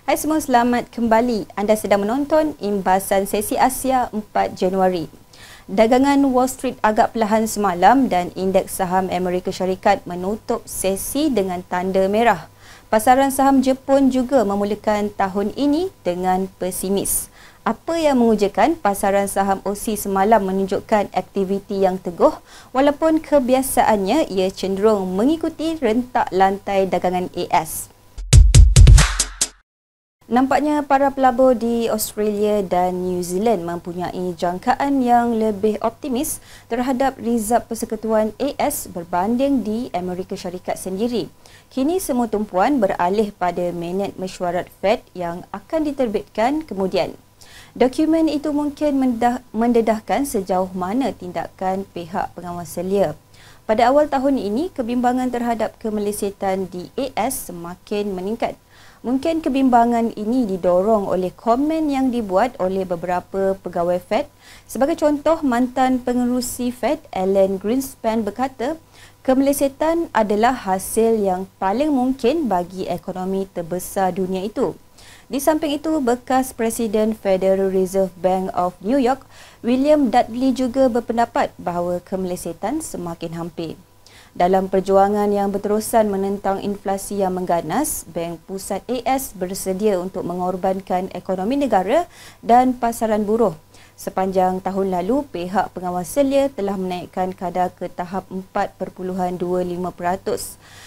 Hai semua, selamat kembali. Anda sedang menonton imbasan sesi Asia 4 Januari. Dagangan Wall Street agak perlahan semalam dan indeks saham Amerika Syarikat menutup sesi dengan tanda merah. Pasaran saham Jepun juga memulakan tahun ini dengan pesimis. Apa yang mengujakan pasaran saham Aussie semalam menunjukkan aktiviti yang teguh walaupun kebiasaannya ia cenderung mengikuti rentak lantai dagangan AS. Nampaknya para pelabur di Australia dan New Zealand mempunyai jangkaan yang lebih optimis terhadap result persekutuan AS berbanding di Amerika Syarikat sendiri. Kini semua tumpuan beralih pada minit mesyuarat Fed yang akan diterbitkan kemudian. Dokumen itu mungkin mendedahkan sejauh mana tindakan pihak pengawas selia. Pada awal tahun ini, kebimbangan terhadap kemelesetan di AS semakin meningkat. Mungkin kebimbangan ini didorong oleh komen yang dibuat oleh beberapa pegawai Fed. Sebagai contoh, mantan pengerusi Fed, Alan Greenspan berkata, kemelesetan adalah hasil yang paling mungkin bagi ekonomi terbesar dunia itu. Di samping itu, bekas Presiden Federal Reserve Bank of New York, William Dudley juga berpendapat bahawa kemelesetan semakin hampir. Dalam perjuangan yang berterusan menentang inflasi yang mengganas, Bank Pusat AS bersedia untuk mengorbankan ekonomi negara dan pasaran buruh. Sepanjang tahun lalu, pihak pengawas selia telah menaikkan kadar ke tahap 4.25%.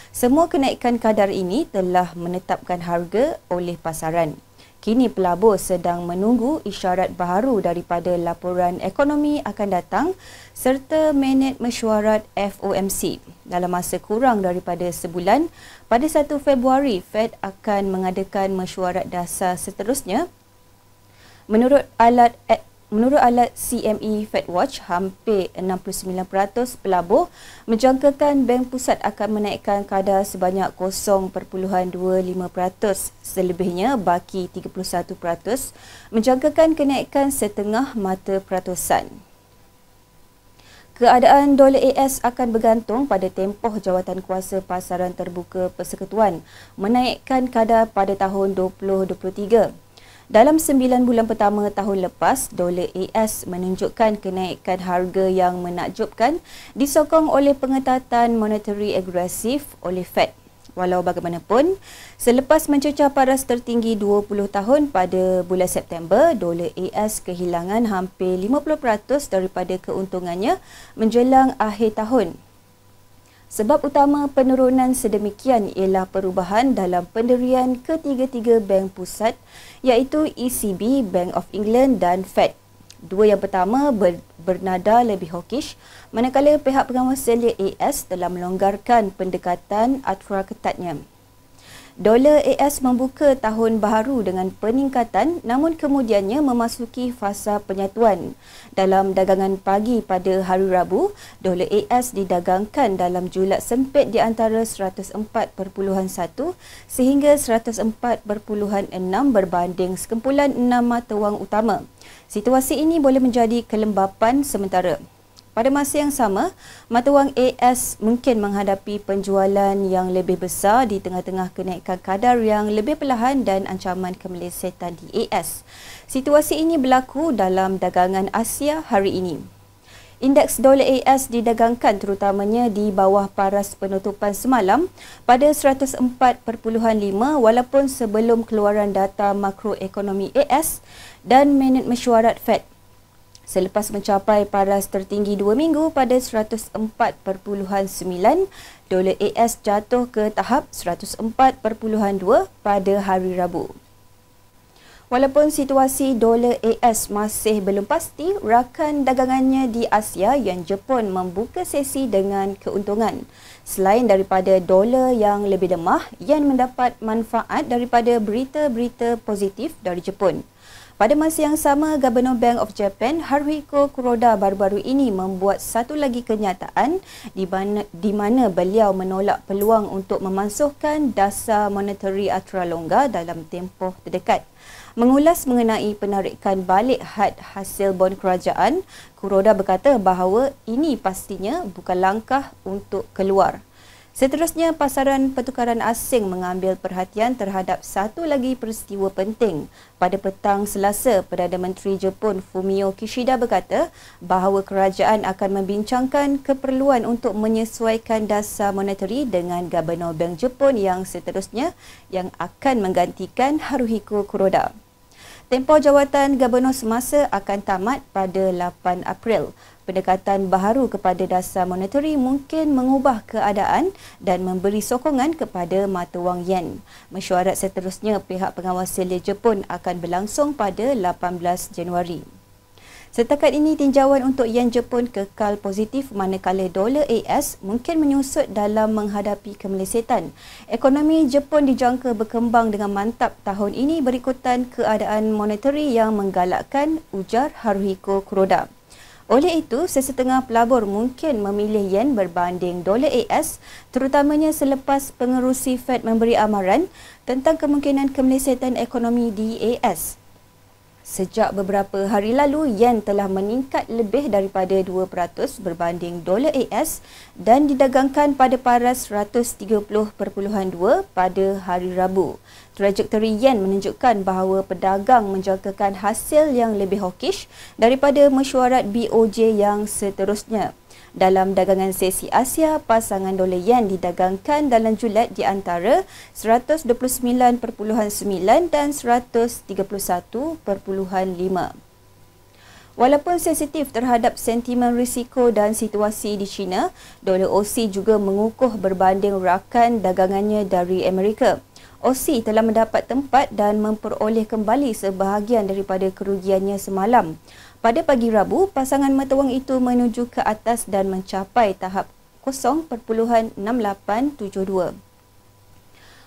Semua kenaikan kadar ini telah menetapkan harga oleh pasaran. Kini pelabur sedang menunggu isyarat baharu daripada laporan ekonomi akan datang serta minit mesyuarat FOMC. Dalam masa kurang daripada sebulan, pada 1 Februari, Fed akan mengadakan mesyuarat dasar seterusnya. Menurut alat CME FedWatch, hampir 69% pelabur menjangkakan Bank Pusat akan menaikkan kadar sebanyak 0.25%. Selebihnya, baki 31% menjangkakan kenaikan setengah mata peratusan. Keadaan dolar AS akan bergantung pada tempoh jawatankuasa pasaran terbuka persekutuan menaikkan kadar pada tahun 2023. Dalam 9 bulan pertama tahun lepas, dolar AS menunjukkan kenaikan harga yang menakjubkan disokong oleh pengetatan monetary agresif oleh Fed. Walau bagaimanapun, selepas mencecah paras tertinggi 20 tahun pada bulan September, dolar AS kehilangan hampir 50% daripada keuntungannya menjelang akhir tahun. Sebab utama penurunan sedemikian ialah perubahan dalam pendirian ketiga-tiga bank pusat iaitu ECB, Bank of England dan Fed. Dua yang pertama bernada lebih hawkish, manakala pihak pengawas selia AS telah melonggarkan pendekatan ultra ketatnya. Dolar AS membuka tahun baharu dengan peningkatan namun kemudiannya memasuki fasa penyatuan. Dalam dagangan pagi pada hari Rabu, dolar AS didagangkan dalam julat sempit di antara 104.1 sehingga 104.6 berbanding sekumpulan 6 mata wang utama. Situasi ini boleh menjadi kelembapan sementara. Pada masa yang sama, mata wang AS mungkin menghadapi penjualan yang lebih besar di tengah-tengah kenaikan kadar yang lebih perlahan dan ancaman kemelesetan di AS. Situasi ini berlaku dalam dagangan Asia hari ini. Indeks dolar AS didagangkan terutamanya di bawah paras penutupan semalam pada 104.5 walaupun sebelum keluaran data makroekonomi AS dan minit mesyuarat Fed. Selepas mencapai paras tertinggi 2 minggu pada 104.9, dolar AS jatuh ke tahap 104.2 pada hari Rabu. Walaupun situasi dolar AS masih belum pasti, rakan dagangannya di Asia yang Jepun membuka sesi dengan keuntungan. Selain daripada dolar yang lebih lemah, yen mendapat manfaat daripada berita-berita positif dari Jepun. Pada masa yang sama, Governor Bank of Japan Haruhiko Kuroda baru-baru ini membuat satu lagi kenyataan di mana beliau menolak peluang untuk memansuhkan dasar monetary ultra longgar dalam tempoh terdekat. Mengulas mengenai penarikan balik had hasil bon kerajaan, Kuroda berkata bahawa ini pastinya bukan langkah untuk keluar. Seterusnya, pasaran pertukaran asing mengambil perhatian terhadap satu lagi peristiwa penting. Pada petang Selasa, Perdana Menteri Jepun Fumio Kishida berkata bahawa kerajaan akan membincangkan keperluan untuk menyesuaikan dasar moneteri dengan Gubernur Bank Jepun yang seterusnya yang akan menggantikan Haruhiko Kuroda. Tempoh jawatan Gubernur semasa akan tamat pada 8 April. Pendekatan baharu kepada dasar moneteri mungkin mengubah keadaan dan memberi sokongan kepada mata wang yen. Mesyuarat seterusnya pihak pengawas selia Jepun akan berlangsung pada 18 Januari. Setakat ini, tinjauan untuk yen Jepun kekal positif manakala dolar AS mungkin menyusut dalam menghadapi kemelesetan. Ekonomi Jepun dijangka berkembang dengan mantap tahun ini berikutan keadaan moneteri yang menggalakkan, ujar Haruhiko Kuroda. Oleh itu, sesetengah pelabur mungkin memilih yen berbanding dolar AS, terutamanya selepas pengerusi Fed memberi amaran tentang kemungkinan kemelesetan ekonomi di AS. Sejak beberapa hari lalu, yen telah meningkat lebih daripada 2% berbanding dolar AS dan didagangkan pada paras 130.2 pada hari Rabu. Trajektori yen menunjukkan bahawa pedagang menjangkakan hasil yang lebih hawkish daripada mesyuarat BOJ yang seterusnya. Dalam dagangan sesi Asia, pasangan dolar yen didagangkan dalam julat di antara 129.9 dan 131.5. Walaupun sensitif terhadap sentimen risiko dan situasi di China, dolar Aussie juga mengukuh berbanding rakan dagangannya dari Amerika. Aussie telah mendapat tempat dan memperoleh kembali sebahagian daripada kerugiannya semalam. Pada pagi Rabu, pasangan mata wang itu menuju ke atas dan mencapai tahap 0.6872.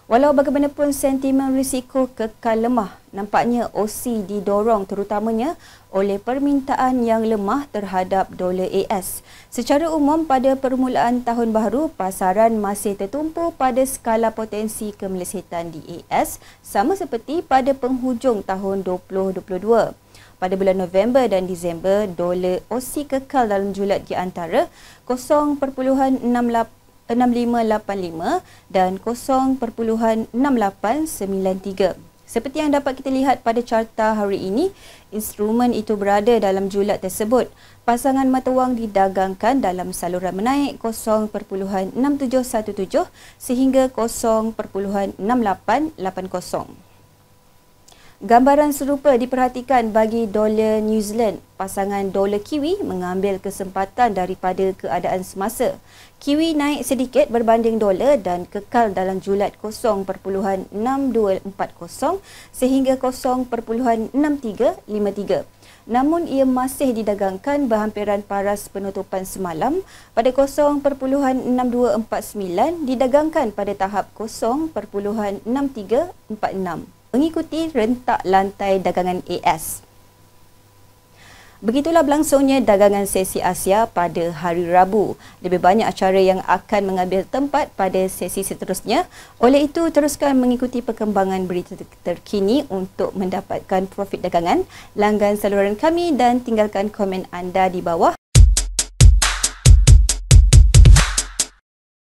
Walau bagaimanapun sentimen risiko kekal lemah, nampaknya Aussie didorong terutamanya oleh permintaan yang lemah terhadap dolar AS. Secara umum, pada permulaan tahun baru, pasaran masih tertumpu pada skala potensi kemelesetan di AS sama seperti pada penghujung tahun 2022. Pada bulan November dan Disember, dolar Aussie kekal dalam julat di antara 0.6585 dan 0.6893. Seperti yang dapat kita lihat pada carta hari ini, instrumen itu berada dalam julat tersebut. Pasangan mata wang didagangkan dalam saluran menaik 0.6717 sehingga 0.6880. Gambaran serupa diperhatikan bagi dolar New Zealand. Pasangan dolar Kiwi mengambil kesempatan daripada keadaan semasa. Kiwi naik sedikit berbanding dolar dan kekal dalam julat 0.6240 sehingga 0.6353. Namun ia masih didagangkan berhampiran paras penutupan semalam pada 0.6249 didagangkan pada tahap 0.6346. Mengikuti rentak lantai dagangan AS. Begitulah berlangsungnya dagangan sesi Asia pada hari Rabu. Lebih banyak acara yang akan mengambil tempat pada sesi seterusnya. Oleh itu, teruskan mengikuti perkembangan berita terkini untuk mendapatkan profit dagangan. Langgan saluran kami dan tinggalkan komen anda di bawah.